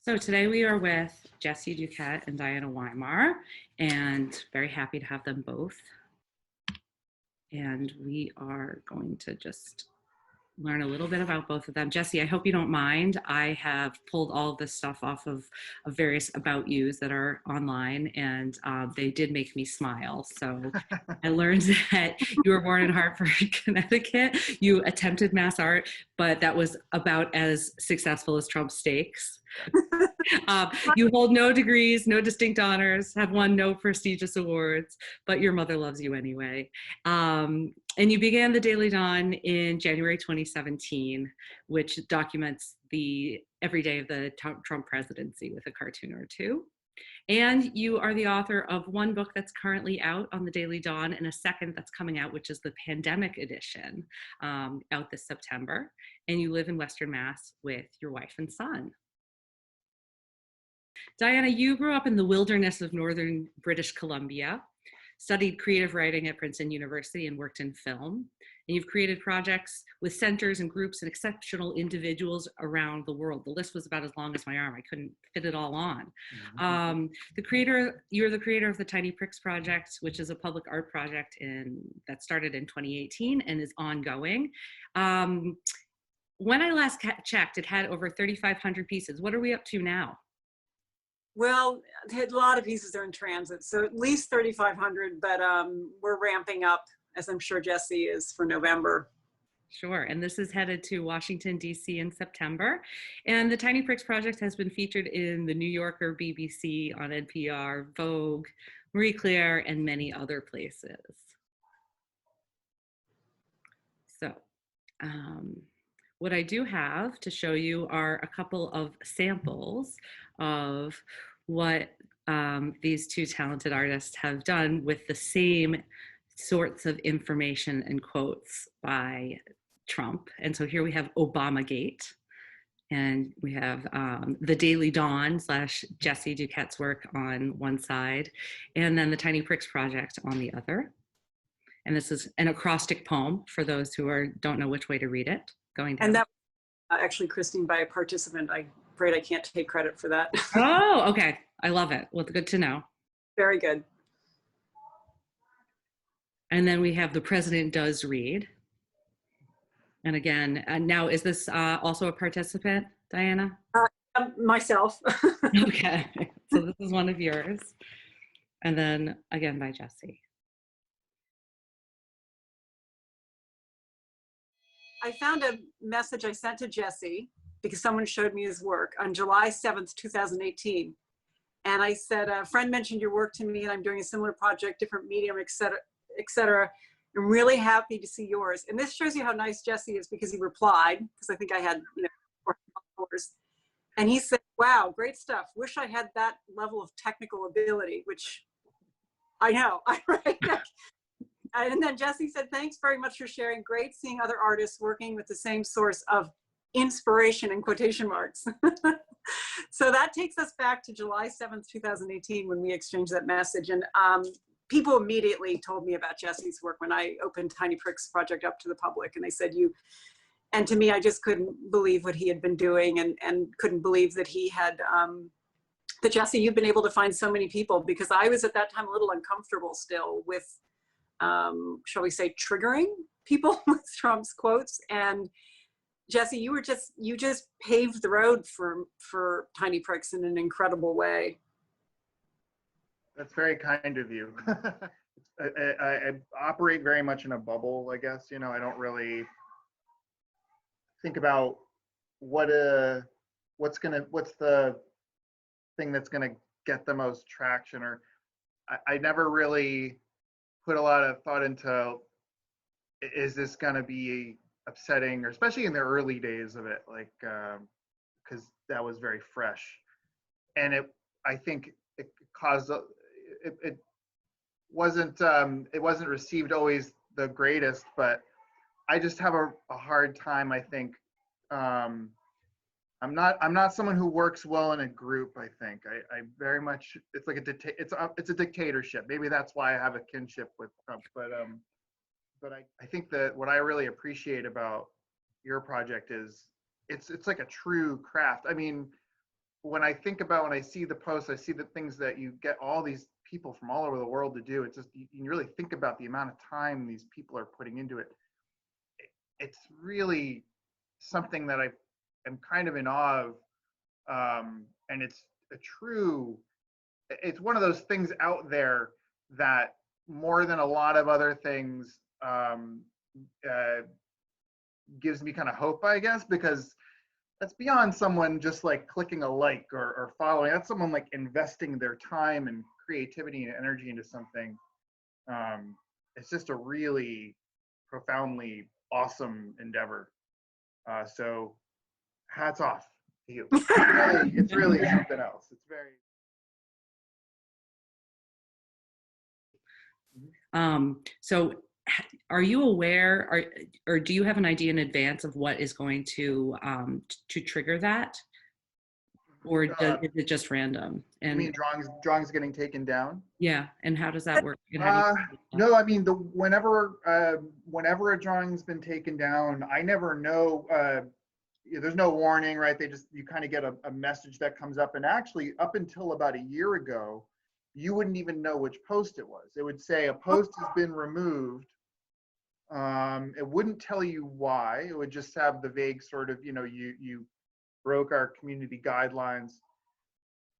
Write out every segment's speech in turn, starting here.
So today we are with Jessie Duquette and Diana Weymar, and very happy to have them both. And we are going to just learn a little bit about both of them. Jessie, I hope you don't mind. I have pulled all of this stuff off of various about yous that are online, and they did make me smile. So I learned that you were born in Hartford, Connecticut. You attempted mass art, but that was about as successful as Trump steaks. You hold no degrees, no distinct honors, have won no prestigious awards, but your mother loves you anyway. And you began the Daily Dawn in January 2017, which documents the every day of the Trump presidency with a cartoon or two. And you are the author of one book that's currently out on the Daily Dawn and a second that's coming out, which is the pandemic edition, out this September. And you live in Western Mass with your wife and son. Diana, you grew up in the wilderness of northern British Columbia, studied creative writing at Princeton University, and worked in film. And you've created projects with centers and groups and exceptional individuals around the world. The list was about as long as my arm. I couldn't fit it all on. You're the creator of the Tiny Pricks Project, which is a public art project that started in 2018 and is ongoing. When I last checked, it had over 3,500 pieces. What are we up to now? Well, a lot of pieces are in transit, so at least 3,500, but we're ramping up, as I'm sure Jessie is, for November. Sure, and this is headed to Washington, D.C. in September. And the Tiny Pricks Project has been featured in The New Yorker, BBC, on NPR, Vogue, Marie Claire, and many other places. So, what I do have to show you are a couple of samples of what these two talented artists have done with the same sorts of information and quotes by Trump. And so here we have Obamagate, and we have the Daily Dawn / Jessie Duquette's work on one side, and then the Tiny Pricks Project on the other. And this is an acrostic poem for those who don't know which way to read it. Going down. And that actually, Christine, by a participant. I'm afraid I can't take credit for that. Oh, okay. I love it. Well, good to know. Very good. And then we have The President Does Read. And again, now is this also a participant, Diana? Myself. Okay. So this is one of yours. And then again by Jessie. I found a message I sent to Jessie because someone showed me his work on July 7th, 2018. And I said, a friend mentioned your work to me and I'm doing a similar project, different medium, et cetera, et cetera. I'm really happy to see yours. And this shows you how nice Jessie is because he replied, because I think I had, 4 followers. And he said, wow, great stuff. Wish I had that level of technical ability, which I know, right? And then Jessie said, thanks very much for sharing. Great seeing other artists working with the same source of inspiration in quotation marks. So that takes us back to July 7th, 2018, when we exchanged that message. And people immediately told me about Jessie's work when I opened Tiny Pricks Project up to the public. And they said, and to me, I just couldn't believe what he had been doing and couldn't believe that he had, that Jessie, you've been able to find so many people, because I was at that time a little uncomfortable still with, shall we say, triggering people with Trump's quotes. And Jessie, you just paved the road for Tiny Pricks in an incredible way. That's very kind of you. I operate very much in a bubble, I guess. I don't really think about what's the thing that's gonna get the most traction, or I never really put a lot of thought into, is this gonna be upsetting, or especially in the early days of it, like because that was very fresh, and I think it caused it wasn't received always the greatest, but I just have a hard time. I think I'm not someone who works well in a group. I think I very much, it's like it's a dictatorship. Maybe that's why I have a kinship with Trump, but I think that what I really appreciate about your project is it's like a true craft. I mean, when I think about, when I see the posts, I see the things that you get all these people from all over the world to do. It's just, you really think about the amount of time these people are putting into it. It's really something that I am kind of in awe of. And it's a true, it's one of those things out there that more than a lot of other things gives me kind of hope, I guess, because that's beyond someone just like clicking a like or following. That's someone like investing their time and creativity and energy into something. It's just a really profoundly awesome endeavor. So hats off to you. It's really something else. It's very. So are you aware, or do you have an idea in advance of what is going to trigger that? Or is it just random? And you mean drawings getting taken down? Yeah, and how does that work? And how do you no, I mean, whenever a drawing's been taken down, I never know. There's no warning, right? You kind of get a message that comes up, and actually, up until about a year ago, you wouldn't even know which post it was. It would say a post has been removed. It wouldn't tell you why. It would just have the vague sort of, you broke our community guidelines.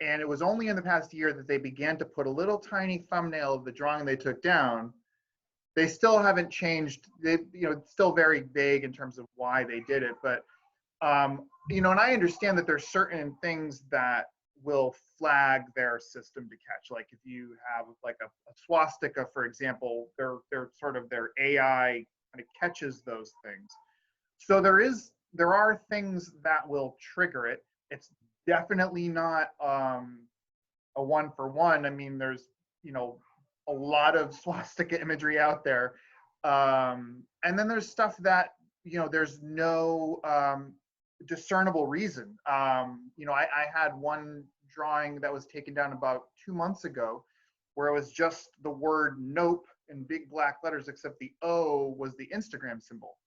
And it was only in the past year that they began to put a little tiny thumbnail of the drawing they took down. They still haven't changed. It's still very vague in terms of why they did it. But, and I understand that there's certain things that will flag their system to catch. Like if you have like a swastika, for example, they're sort of their AI kind of catches those things. So there are things that will trigger it. It's definitely not a 1-for-1. I mean, there's a lot of swastika imagery out there, and then there's stuff that there's no discernible reason. I had one drawing that was taken down about 2 months ago, where it was just the word "nope" in big black letters, except the O was the Instagram symbol,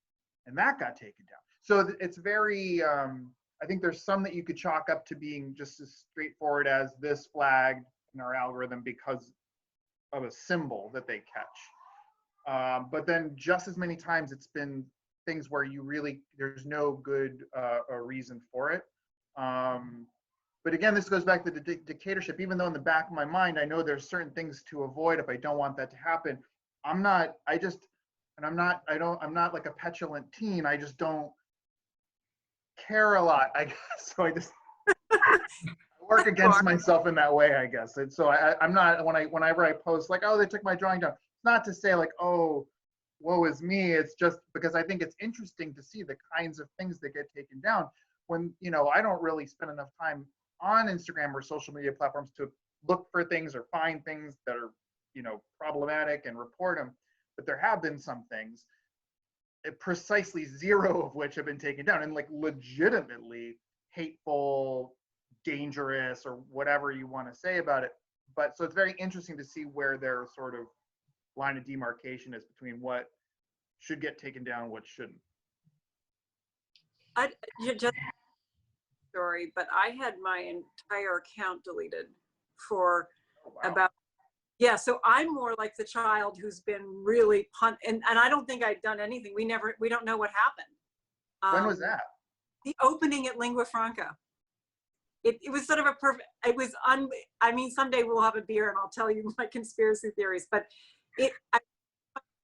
and that got taken down. So it's very, I think there's some that you could chalk up to being just as straightforward as this flagged in our algorithm because of a symbol that they catch. But then just as many times it's been things where there's no good reason for it. But again, this goes back to the dictatorship. Even though in the back of my mind, I know there's certain things to avoid if I don't want that to happen. I'm not like a petulant teen. I just don't care a lot, I guess. So I just work against myself in that way, I guess. And so I'm not, whenever I post like, oh, they took my drawing down, it's not to say like, oh, woe is me. It's just because I think it's interesting to see the kinds of things that get taken down when, I don't really spend enough time on Instagram or social media platforms to look for things or find things that are, problematic and report them. But there have been some things, precisely zero of which have been taken down, and like legitimately hateful, dangerous, or whatever you want to say about it. But so it's very interesting to see where their sort of line of demarcation is between what should get taken down, what shouldn't. Just story, but I had my entire account deleted for about. Yeah, so I'm more like the child who's been really and I don't think I'd done anything. We don't know what happened. When was that? The opening at Lingua Franca. It was sort of a perfect, it was, I mean, someday we'll have a beer and I'll tell you my conspiracy theories, but I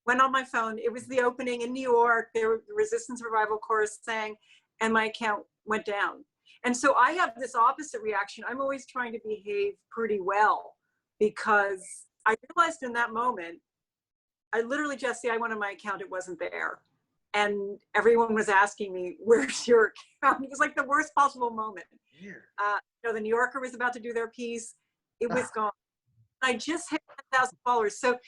went on my phone. It was the opening in New York. There were the Resistance Revival Chorus sang, and my account went down. And so I have this opposite reaction. I'm always trying to behave pretty well, because I realized in that moment, I literally, Jesse, I went on my account, it wasn't there. And everyone was asking me, where's your account? It was like the worst possible moment. The New Yorker was about to do their piece. It was gone. I just hit 10,000 followers. So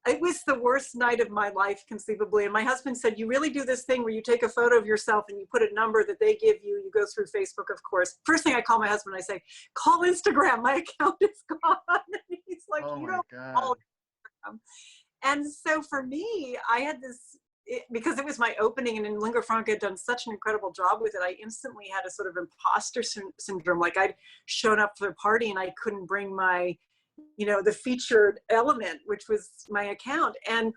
it was the worst night of my life, conceivably. And my husband said, you really do this thing where you take a photo of yourself and you put a number that they give you. You go through Facebook, of course. First thing I call my husband, I say, call Instagram. My account is gone. And he's like, oh you my don't God. call Instagram. And so for me, I had this because it was my opening, and in lingua franca had done such an incredible job with it, I instantly had a sort of imposter syndrome. Like I'd shown up for the party and I couldn't bring my, the featured element, which was my account. And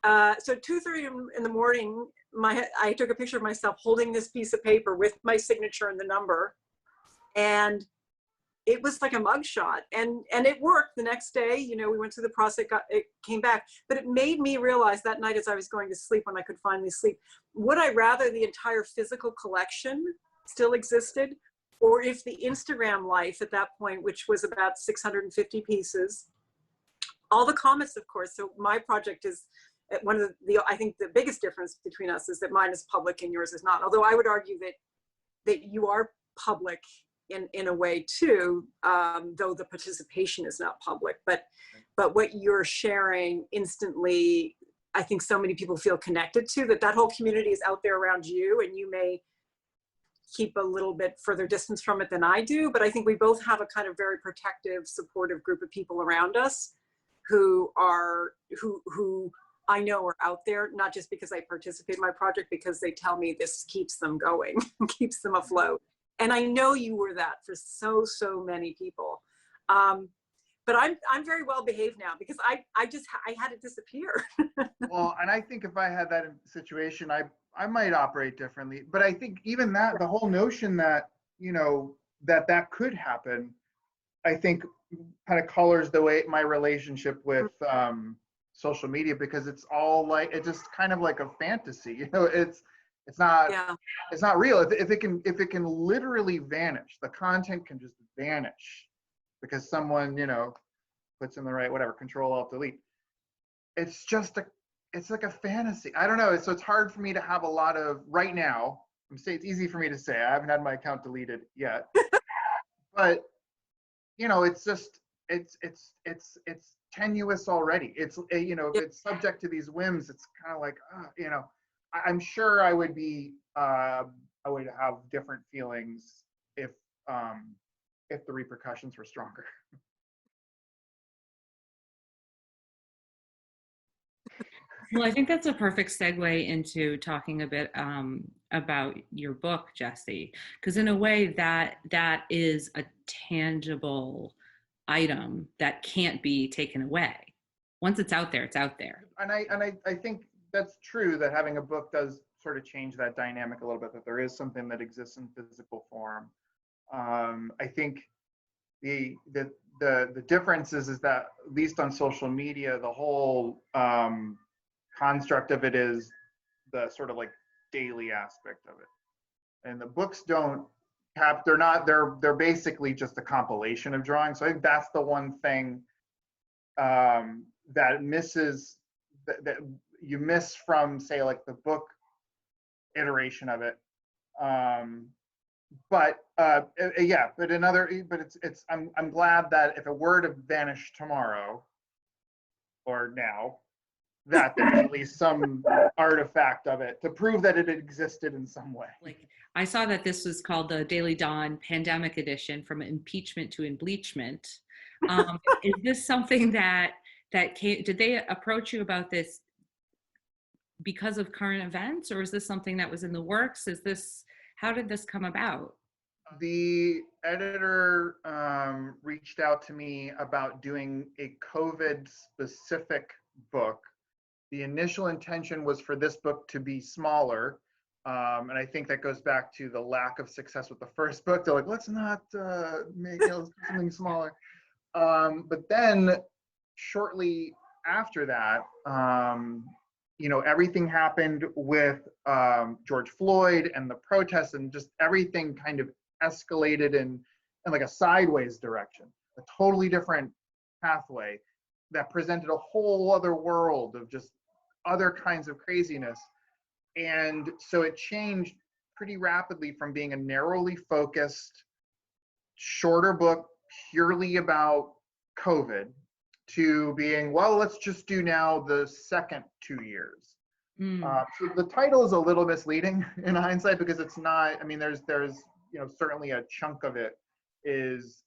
so 2:30 in the morning, I took a picture of myself holding this piece of paper with my signature and the number, and it was like a mugshot, and it worked. The next day, we went through the process, it came back, but it made me realize that night as I was going to sleep, when I could finally sleep, would I rather the entire physical collection still existed, or if the Instagram life at that point, which was about 650 pieces, all the comments, of course. So my project is one of I think the biggest difference between us is that mine is public and yours is not. Although I would argue that you are public in a way too, though the participation is not public, but what you're sharing instantly, I think so many people feel connected to, that whole community is out there around you, and you may keep a little bit further distance from it than I do, but I think we both have a kind of very protective, supportive group of people around us who I know are out there, not just because I participate in my project, because they tell me this keeps them going, keeps them afloat. And I know you were that for so many people. But I'm very well behaved now, because I had it disappear. Well, and I think if I had that situation, I might operate differently. But I think even that, the whole notion that, that could happen, I think kind of colors the way my relationship with social media, because it's all like, it's just kind of like a fantasy, it's not, Yeah. it's not real. If it can literally vanish, the content can just vanish because someone, puts in the right, whatever, Control Alt Delete. It's like a fantasy. I don't know. So it's hard for me to have a lot of, right now, it's easy for me to say, I haven't had my account deleted yet, but it's just, it's tenuous already. It's, if it's subject to these whims, it's kind of like, I'm sure I would have different feelings if the repercussions were stronger. Well, I think that's a perfect segue into talking a bit about your book, Jesse, because in a way that is a tangible item that can't be taken away. Once it's out there, it's out there. And I think that's true, that having a book does sort of change that dynamic a little bit, that there is something that exists in physical form. I think the difference is that, at least on social media, the whole construct of it is the sort of like daily aspect of it, and the books don't have, they're basically just a compilation of drawings. So I think that's the one thing that misses, that you miss from, say, like the book iteration of it. But I'm glad that if it were to vanish tomorrow or now, that there's at least some artifact of it to prove that it existed in some way. Like, I saw that this was called the Daily Dawn Pandemic Edition, from impeachment to embleachment. Is this something that came? Did they approach you about this because of current events, or is this something that was in the works? How did this come about? The editor reached out to me about doing a COVID specific book. The initial intention was for this book to be smaller. And I think that goes back to the lack of success with the first book. They're like, let's not make something smaller. But then shortly after that, everything happened with George Floyd and the protests, and just everything kind of escalated in like a sideways direction, a totally different pathway that presented a whole other world of just other kinds of craziness. And so it changed pretty rapidly from being a narrowly focused, shorter book purely about COVID to being, well, let's just do now the second 2 years. So the title is a little misleading in hindsight, because it's not, there's certainly a chunk of it is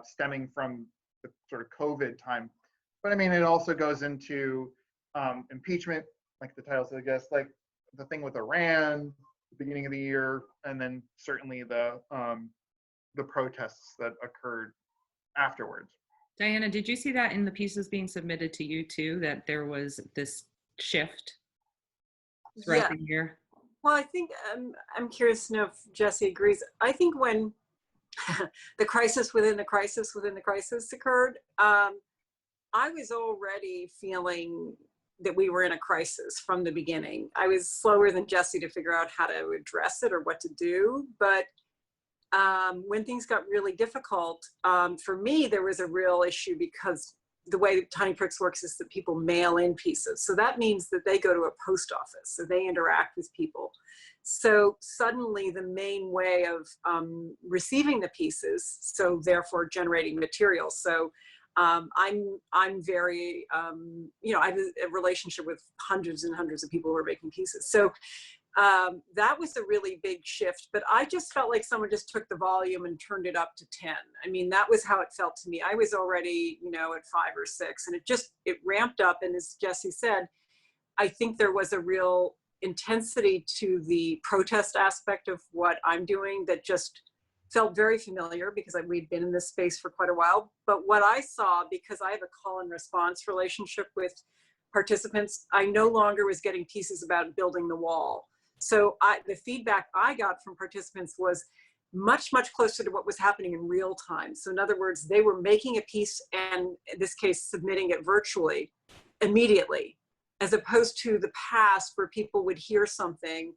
stemming from the sort of COVID time. But it also goes into impeachment, like the title suggests, like the thing with Iran, the beginning of the year, and then certainly the protests that occurred afterwards. Diana, did you see that in the pieces being submitted to you too, that there was this shift throughout Yeah. the year? Well, I think I'm curious to know if Jesse agrees. I think when the crisis within the crisis within the crisis occurred, I was already feeling that we were in a crisis from the beginning. I was slower than Jesse to figure out how to address it or what to do. But when things got really difficult, for me, there was a real issue because the way Tiny Pricks works is that people mail in pieces. So that means that they go to a post office, so they interact with people. So suddenly the main way of receiving the pieces, so therefore generating material. So I'm very, I have a relationship with hundreds and hundreds of people who are making pieces. So that was a really big shift, but I just felt like someone just took the volume and turned it up to 10. I mean, that was how it felt to me. I was already, at 5 or 6, and it ramped up. And as Jesse said, I think there was a real intensity to the protest aspect of what I'm doing that just felt very familiar because we'd been in this space for quite a while. But what I saw, because I have a call and response relationship with participants, I no longer was getting pieces about building the wall. So the feedback I got from participants was much, much closer to what was happening in real time. So in other words, they were making a piece and in this case, submitting it virtually immediately, as opposed to the past where people would hear something,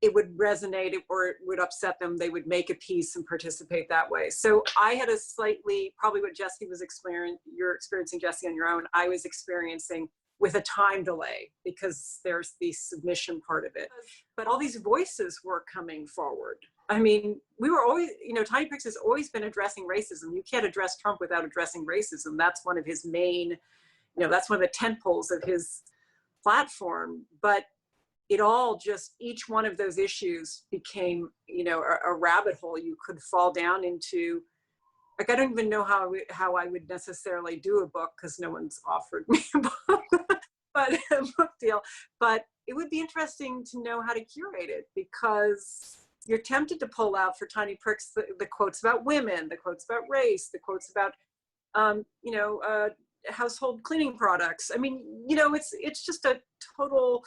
it would resonate or it would upset them. They would make a piece and participate that way. So I had a slightly, probably what Jesse was experiencing, you're experiencing, Jesse, on your own, I was experiencing with a time delay because there's the submission part of it. But all these voices were coming forward. I mean, we were always, Tiny Pricks has always been addressing racism. You can't address Trump without addressing racism. That's one of his main, that's one of the tent poles of his platform. But it all just, each one of those issues became, a rabbit hole you could fall down into. Like, I don't even know how I would necessarily do a book because no one's offered me a book, but a book deal. But it would be interesting to know how to curate it because you're tempted to pull out for Tiny Pricks the quotes about women, the quotes about race, the quotes about, household cleaning products. I mean, it's just a total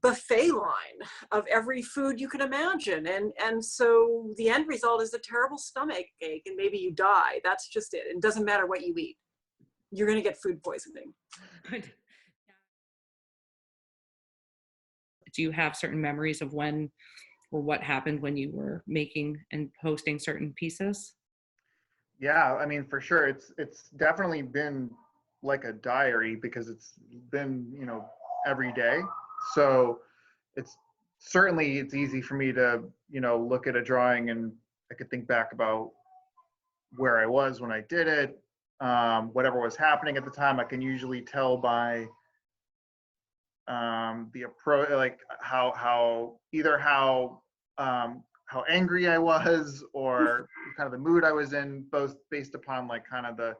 buffet line of every food you can imagine. And so the end result is a terrible stomach ache and maybe you die. That's just it. It doesn't matter what you eat. You're going to get food poisoning. Do you have certain memories of when or what happened when you were making and posting certain pieces? Yeah, I mean, for sure. It's definitely been like a diary because it's been, every day. So it's easy for me to, look at a drawing and I could think back about where I was when I did it, whatever was happening at the time. I can usually tell by the approach, like how angry I was or kind of the mood I was in, both based upon like kind of the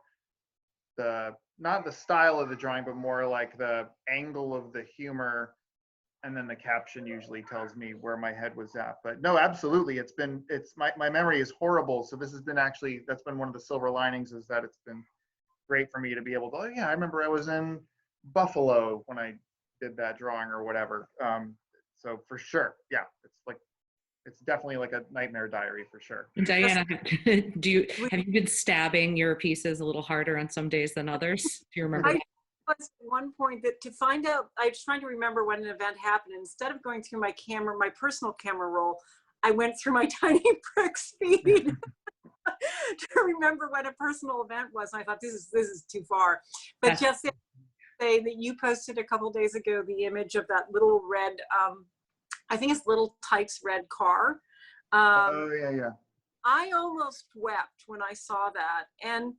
not the style of the drawing, but more like the angle of the humor. And then the caption usually tells me where my head was at. But no, absolutely. My memory is horrible. So this has been that's been one of the silver linings, is that it's been great for me to be able to, oh yeah, I remember I was in Buffalo when I did that drawing or whatever. So for sure. Yeah. It's definitely like a nightmare diary for sure. And Diana, have you been stabbing your pieces a little harder on some days than others? Do you remember? I was at one point that to find out, I was trying to remember when an event happened. Instead of going through my personal camera roll, I went through my Tiny Pricks feed to remember when a personal event was. And I thought, this is too far. But just say that you posted a couple days ago the image of that little red, I think it's Little Tyke's red car. Oh yeah. I almost wept when I saw that. And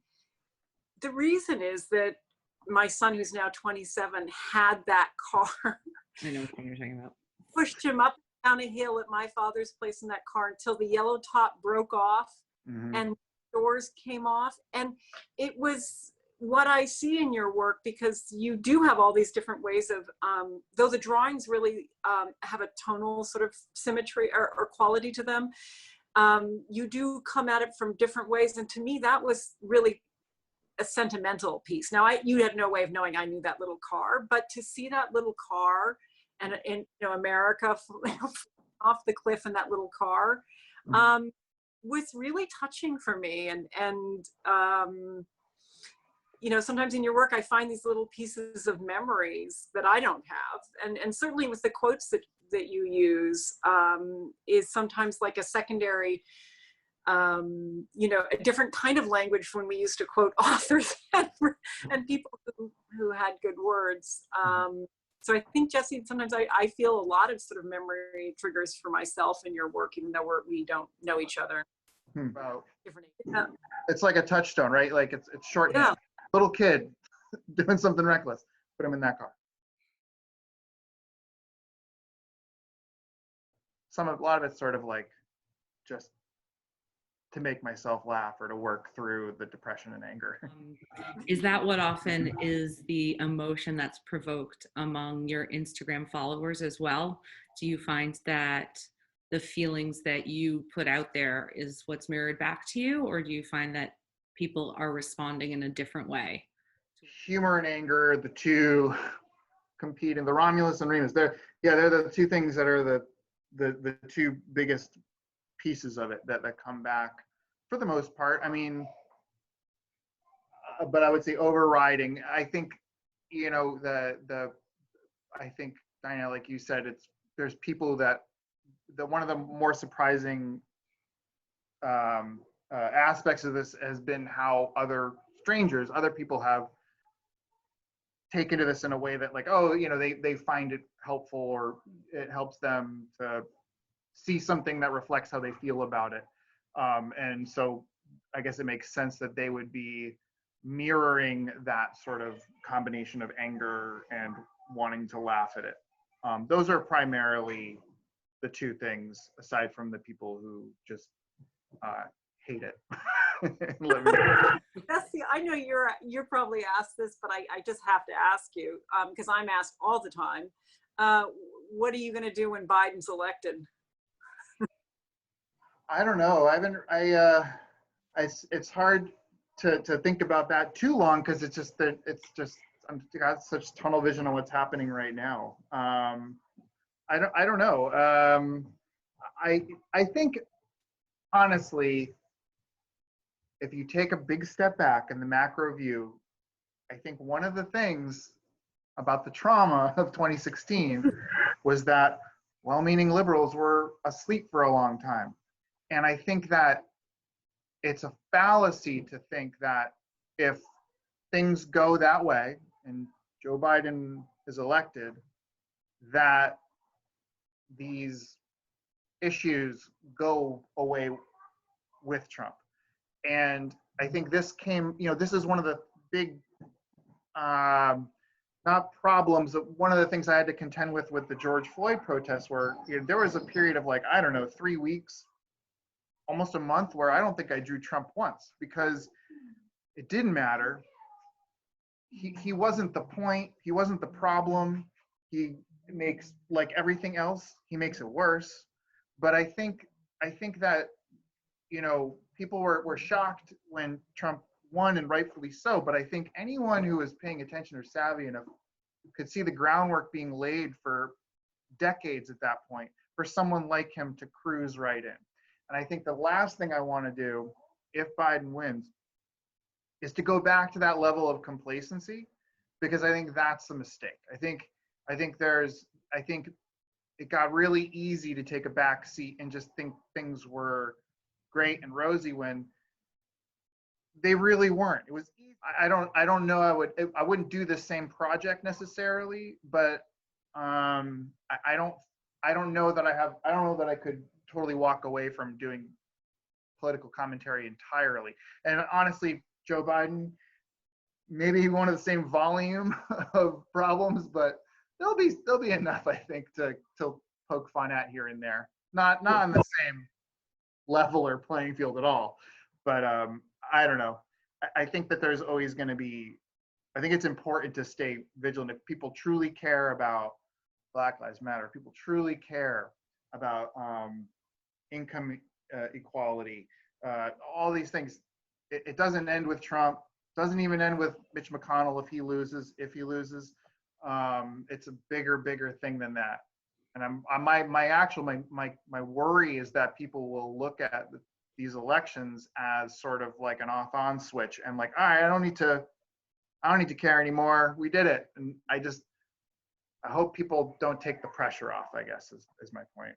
the reason is that my son, who's now 27, had that car. I know what you're talking about. Pushed him up and down a hill at my father's place in that car until the yellow top broke off and doors came off. And it was what I see in your work, because you do have all these different ways of, though the drawings really have a tonal sort of symmetry or quality to them, you do come at it from different ways. And to me, that was really a sentimental piece. Now, you had no way of knowing I knew that little car, but to see that little car and in, you know, America off the cliff in that little car was really touching for me. And you know, sometimes in your work, I find these little pieces of memories that I don't have. And certainly with the quotes that you use is sometimes like a secondary, you know, a different kind of language when we used to quote authors and people who had good words. So I think, Jesse, sometimes I feel a lot of sort of memory triggers for myself in your work, even though we don't know each other. Wow. Different. Yeah. It's like a touchstone, right? Like it's shorthand. Yeah. Little kid doing something reckless. Put him in that car. A lot of it's sort of like just to make myself laugh or to work through the depression and anger. Is that what often is the emotion that's provoked among your Instagram followers as well? Do you find that the feelings that you put out there is what's mirrored back to you, or do you find that people are responding in a different way? Humor and anger, the two competing, the Romulus and Remus, they're the two things that are the two biggest pieces of it that come back for the most part. I mean, but I would say overriding, I think, you know, I think, Diana, like you said, there's people that one of the more surprising aspects of this has been how other people have taken to this in a way that, like, oh, you know, they find it helpful, or it helps them to see something that reflects how they feel about it. And so I guess it makes sense that they would be mirroring that sort of combination of anger and wanting to laugh at it. Those are primarily the two things, aside from the people who just hate it. Bessie, I know you're probably asked this, but I just have to ask you, because I'm asked all the time, what are you going to do when Biden's elected? I don't know. It's hard to think about that too long, because it's just I'm got such tunnel vision on what's happening right now. I don't know. I think, honestly, if you take a big step back in the macro view, I think one of the things about the trauma of 2016 was that well-meaning liberals were asleep for a long time. And I think that it's a fallacy to think that if things go that way and Joe Biden is elected, that these issues go away with Trump. And I think this is one of the big, not problems, but one of the things I had to contend with the George Floyd protests, where, you know, there was a period of, like, I don't know, 3 weeks, almost a month, where I don't think I drew Trump once, because it didn't matter. He wasn't the point. He wasn't the problem. He makes, like everything else, he makes it worse. But I think that, you know, people were shocked when Trump won, and rightfully so. But I think anyone who was paying attention or savvy enough could see the groundwork being laid for decades at that point for someone like him to cruise right in. And I think the last thing I want to do, if Biden wins, is to go back to that level of complacency, because I think that's a mistake. I think it got really easy to take a back seat and just think things were great and rosy when they really weren't. It was easy. I don't know. I wouldn't do the same project necessarily, but I don't know that I could totally walk away from doing political commentary entirely. And honestly, Joe Biden, maybe he won't have the same volume of problems, but there'll be enough, I think, to poke fun at here and there. Not on the same level or playing field at all, but I don't know. I think that there's always going to be, I think it's important to stay vigilant. If people truly care about Black Lives Matter, people truly care about income equality, all these things. It doesn't end with Trump. Doesn't even end with Mitch McConnell if he loses. It's a bigger thing than that. And my worry is that people will look at these elections as sort of like an off-on switch and like, all right, I don't need to care anymore. We did it. And I hope people don't take the pressure off, I guess is my point.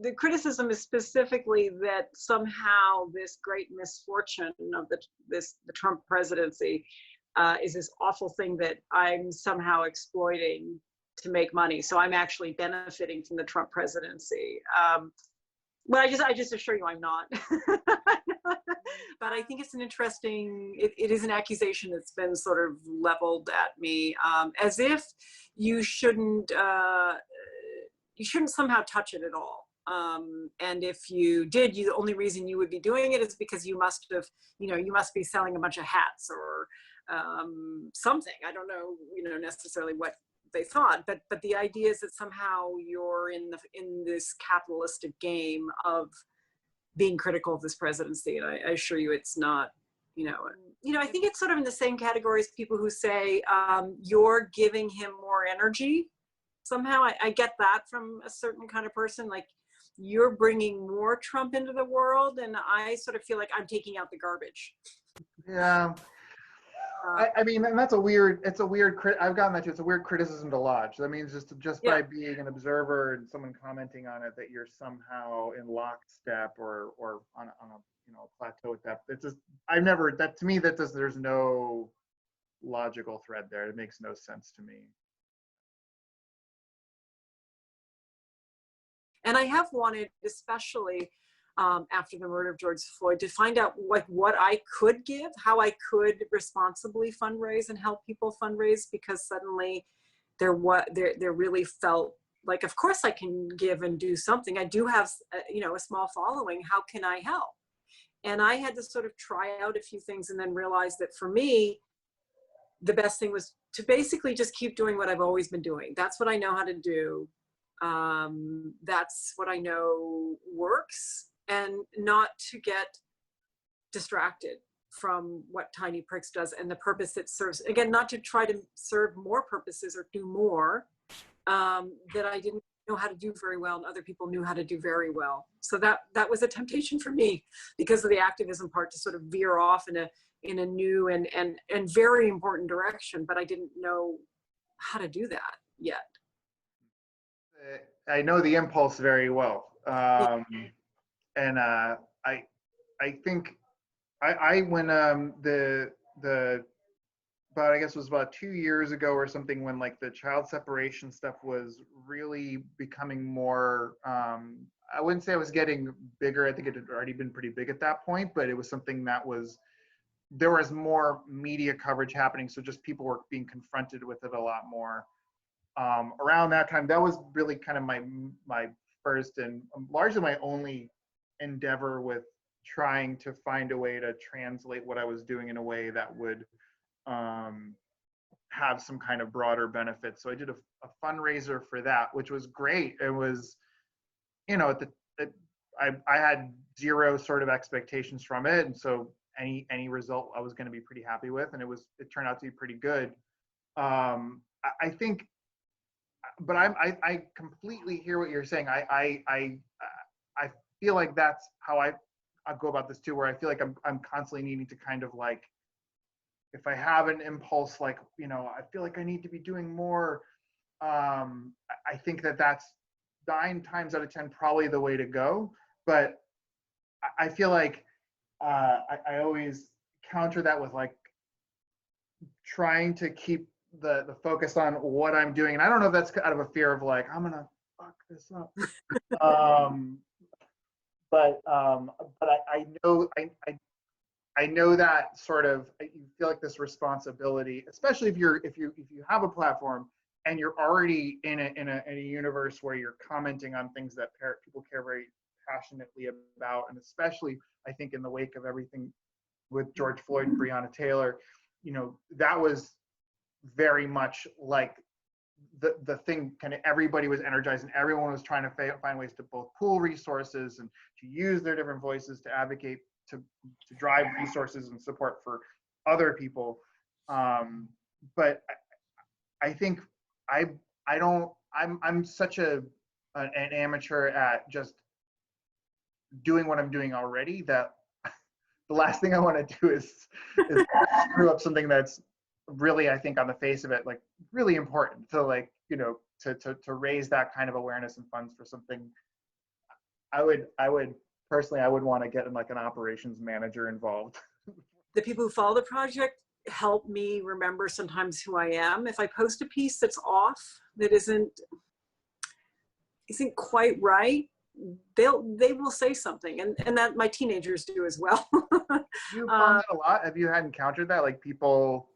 The criticism is specifically that somehow this great misfortune of the Trump presidency is this awful thing that I'm somehow exploiting to make money. So I'm actually benefiting from the Trump presidency. Well, I just assure you I'm not. But I think it's an interesting, it is an accusation that's been sort of leveled at me, as if you shouldn't somehow touch it at all. And if you did, the only reason you would be doing it is because you must have, you must be selling a bunch of hats or something. I don't know, necessarily what they thought, but the idea is that somehow you're in this capitalistic game of being critical of this presidency. And I assure you it's not, I think it's sort of in the same category as people who say, you're giving him more energy. Somehow I get that from a certain kind of person, like you're bringing more Trump into the world. And I sort of feel like I'm taking out the garbage. Yeah. I mean, and I've gotten that too. It's a weird criticism to lodge. That means just by being an observer and someone commenting on it, that you're somehow in lockstep or on a plateau with that. It's just, to me, there's no logical thread there. It makes no sense to me. And I have wanted, especially after the murder of George Floyd, to find out what I could give, how I could responsibly fundraise and help people fundraise, because suddenly there really felt like, of course I can give and do something. I do have, a small following. How can I help? And I had to sort of try out a few things and then realize that for me, the best thing was to basically just keep doing what I've always been doing. That's what I know how to do. That's what I know works, and not to get distracted from what Tiny Pricks does and the purpose it serves. Again, not to try to serve more purposes or do more that I didn't know how to do very well and other people knew how to do very well. So that was a temptation for me because of the activism part, to sort of veer off in a new and very important direction, but I didn't know how to do that yet. I know the impulse very well. And I think when about, I guess it was about 2 years ago or something, when like the child separation stuff was really becoming more, I wouldn't say it was getting bigger. I think it had already been pretty big at that point, but it was something that there was more media coverage happening. So just people were being confronted with it a lot more. Around that time, that was really kind of my first and largely my only endeavor with trying to find a way to translate what I was doing in a way that would have some kind of broader benefit. So I did a fundraiser for that, which was great. It was, I had zero sort of expectations from it, and so any result I was going to be pretty happy with, and it turned out to be pretty good. I think, but I completely hear what you're saying. I feel like that's how I go about this too, where I feel like I'm constantly needing to kind of like, if I have an impulse, like, I feel like I need to be doing more. I think that's 9 times out of 10 probably the way to go. But I feel like I always counter that with like trying to keep the focus on what I'm doing. And I don't know if that's out of a fear of like, I'm gonna fuck this up. But I know that sort of, you feel like this responsibility, especially if you have a platform and you're already in a universe where you're commenting on things that people care very passionately about, and especially I think in the wake of everything with George Floyd and Breonna Taylor, that was very much like the thing. Kind of everybody was energized, and everyone was trying to find ways to both pool resources and to use their different voices to advocate, to drive resources and support for other people. But I think I'm such an amateur at just doing what I'm doing already that the last thing I want to do is screw up something that's really, I think on the face of it, like really important to to raise that kind of awareness and funds for something. I would personally, I would want to get in like an operations manager involved. The people who follow the project help me remember sometimes who I am. If I post a piece that's off, that isn't quite right, they will say something, and that my teenagers do as well. You found that a lot? Have you had encountered that, like people,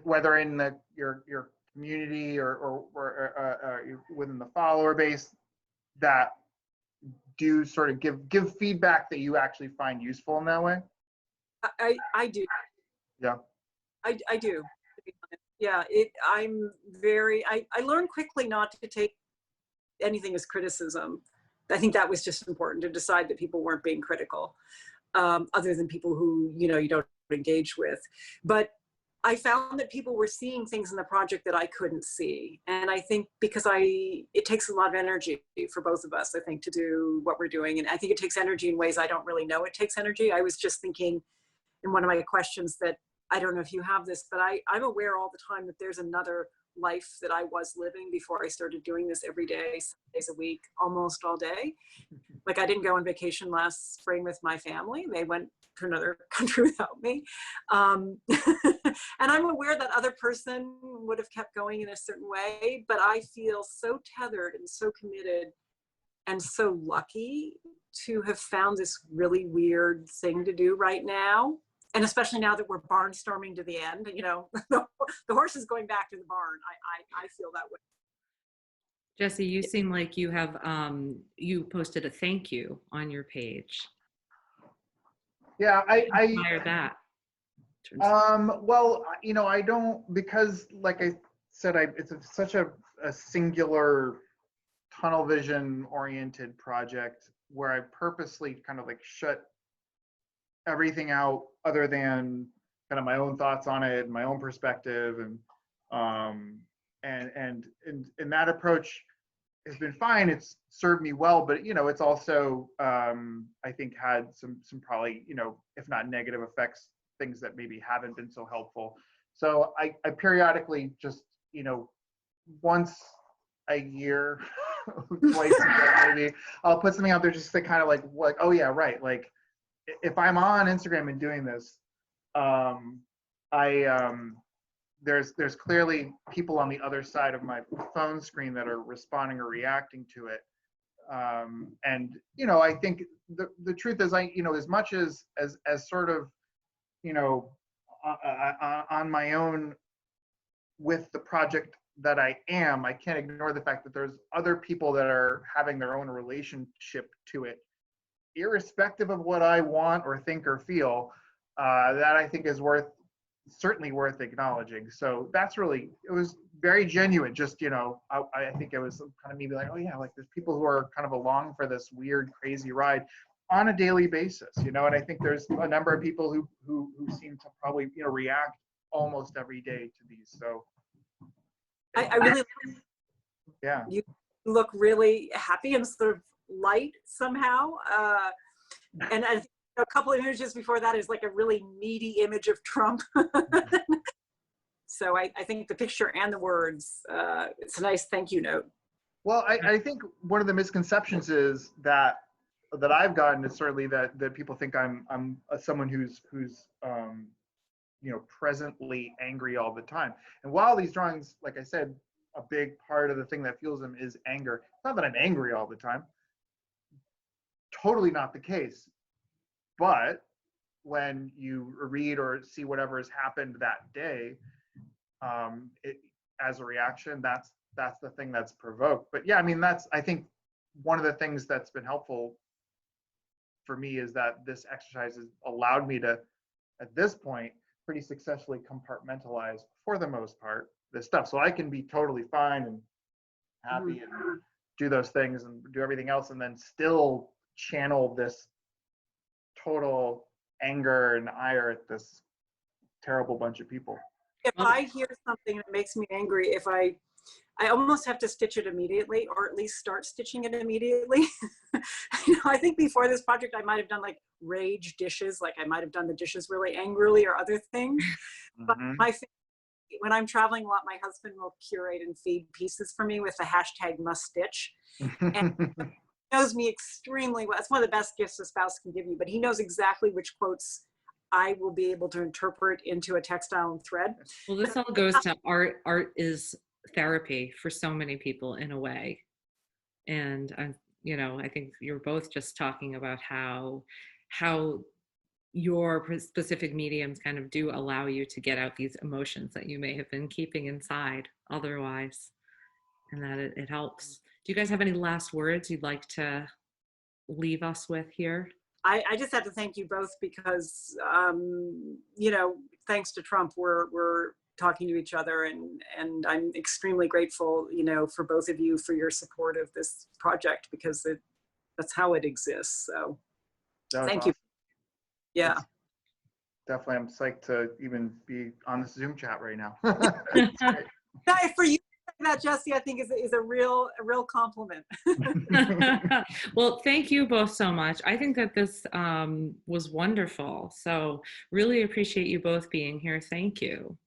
whether in your community or within the follower base, that do sort of give feedback that you actually find useful in that way? I do. Yeah. I do. Yeah, I'm very, I learned quickly not to take anything as criticism. I think that was just important, to decide that people weren't being critical, other than people who, you don't engage with. But I found that people were seeing things in the project that I couldn't see. And I think because it takes a lot of energy for both of us, I think, to do what we're doing. And I think it takes energy in ways I don't really know it takes energy. I was just thinking in one of my questions that, I don't know if you have this, but I'm aware all the time that there's another life that I was living before I started doing this every day, 7 days a week, almost all day. Like, I didn't go on vacation last spring with my family. They went to another country without me. And I'm aware that other person would have kept going in a certain way, but I feel so tethered and so committed and so lucky to have found this really weird thing to do right now. And especially now that we're barnstorming to the end, the horse is going back to the barn. I feel that way. Jesse, you seem like you have, you posted a thank you on your page. Yeah, I admire that. well, I don't, because like I said, it's such a singular tunnel vision oriented project where I purposely kind of like shut everything out other than kind of my own thoughts on it, my own perspective, and that approach has been fine. It's served me well, but it's also I think had some probably if not negative effects, things that maybe haven't been so helpful. So I periodically just once a year, twice a year maybe, I'll put something out there just to kind of like oh yeah, right, like if I'm on Instagram and doing this, there's clearly people on the other side of my phone screen that are responding or reacting to it. And I think the truth is, as much as sort of on my own with the project that I can't ignore the fact that there's other people that are having their own relationship to it, irrespective of what I want or think or feel. That I think is certainly worth acknowledging. So that's really, it was very genuine. Just, I think it was kind of maybe like, oh yeah, like there's people who are kind of along for this weird, crazy ride on a daily basis, and I think there's a number of people who seem to probably, react almost every day to these. So I really, yeah. You look really happy and sort of light somehow. And a couple of images before that is like a really meaty image of Trump. So I think the picture and the words, it's a nice thank you note. Well, I think one of the misconceptions is that I've gotten is certainly that people think I'm someone who's presently angry all the time. And while these drawings, like I said, a big part of the thing that fuels them is anger. It's not that I'm angry all the time. Totally not the case. But when you read or see whatever has happened that day, as a reaction, that's the thing that's provoked. But yeah, I mean, I think one of the things that's been helpful for me is that this exercise has allowed me to, at this point, pretty successfully compartmentalize, for the most part, this stuff. So I can be totally fine and happy and do those things and do everything else, and then still channel this total anger and ire at this terrible bunch of people. If I hear something that makes me angry, if I almost have to stitch it immediately, or at least start stitching it immediately. I think before this project, I might have done like rage dishes, like I might have done the dishes really angrily or other things. But when I'm traveling a lot, my husband will curate and feed pieces for me with the hashtag must stitch. And he knows me extremely well. It's one of the best gifts a spouse can give you, but he knows exactly which quotes I will be able to interpret into a textile and thread. Well, this all goes to art. Art is therapy for so many people in a way. And I think you're both just talking about how your specific mediums kind of do allow you to get out these emotions that you may have been keeping inside otherwise, and that it helps. Do you guys have any last words you'd like to leave us with here? I just have to thank you both because, thanks to Trump, we're talking to each other, and I'm extremely grateful, for both of you for your support of this project, because that's how it exists. So thank you. Yeah. Definitely. I'm psyched to even be on this Zoom chat right now. For you, that, Jesse, I think is a real compliment. Well, thank you both so much. I think that this was wonderful. So really appreciate you both being here. Thank you.